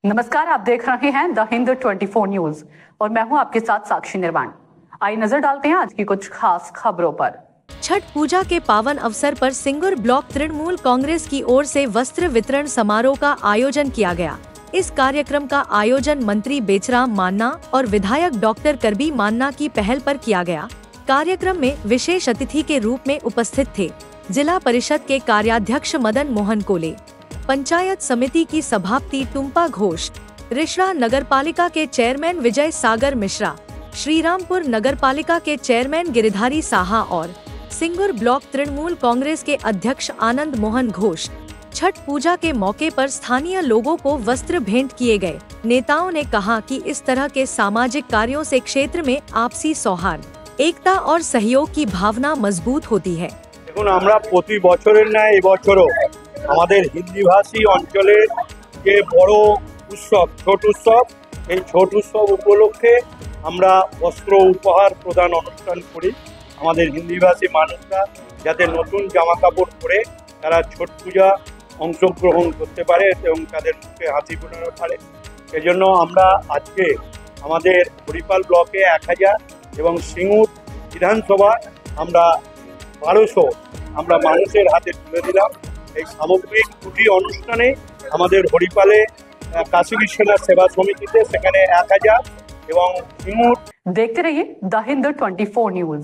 नमस्कार, आप देख रहे हैं द हिंद 24 न्यूज और मैं हूं आपके साथ साक्षी निर्वाण। आइए नजर डालते हैं आज की कुछ खास खबरों पर। छठ पूजा के पावन अवसर पर सिंगुर ब्लॉक तृणमूल कांग्रेस की ओर से वस्त्र वितरण समारोह का आयोजन किया गया। इस कार्यक्रम का आयोजन मंत्री बेचराम मान्ना और विधायक डॉक्टर करबी मान्ना की पहल पर किया गया। कार्यक्रम में विशेष अतिथि के रूप में उपस्थित थे जिला परिषद के कार्याध्यक्ष मदन मोहन कोले, पंचायत समिति की सभापति टुम्पा घोष, रिषड़ा नगरपालिका के चेयरमैन विजय सागर मिश्रा, श्रीरामपुर नगरपालिका के चेयरमैन गिरिधारी साहा और सिंगुर ब्लॉक तृणमूल कांग्रेस के अध्यक्ष आनंद मोहन घोष। छठ पूजा के मौके पर स्थानीय लोगों को वस्त्र भेंट किए गए। नेताओं ने कहा कि इस तरह के सामाजिक कार्यों से क्षेत्र में आपसी सौहार्द, एकता और सहयोग की भावना मजबूत होती है। দেখুন, আমরা প্রতি বছরের ন্যায় এবছরও আমাদের হিন্দিভাষী অঞ্চলের যে বড় উৎসব ছট উৎসব, এই ছট উৎসব উপলক্ষে আমরা বস্ত্র উপহার প্রদান অনুষ্ঠান করি। আমাদের হিন্দিভাষী মানুষরা যাতে নতুন জামা কাপড় পরে তারা ছট পূজা অংশগ্রহণ করতে পারে এবং তাদের মুখে হাসি ফোটাতে পারে, সেজন্য আমরা আজকে আমাদের হরিপাল ব্লকে 1000 এবং সিঙ্গুর বিধানসভা আমরা 1200 আমরা মানুষের হাতে তুলে দিলাম। এই সামগ্রিক দুটি অনুষ্ঠানে আমাদের হরিপালে কাশী বিশ্বনাথ সেবা সমিতিতে সেখানে 1000 এবং সিঙ্গুর। देखते रहिए द हिंद 24 न्यूज।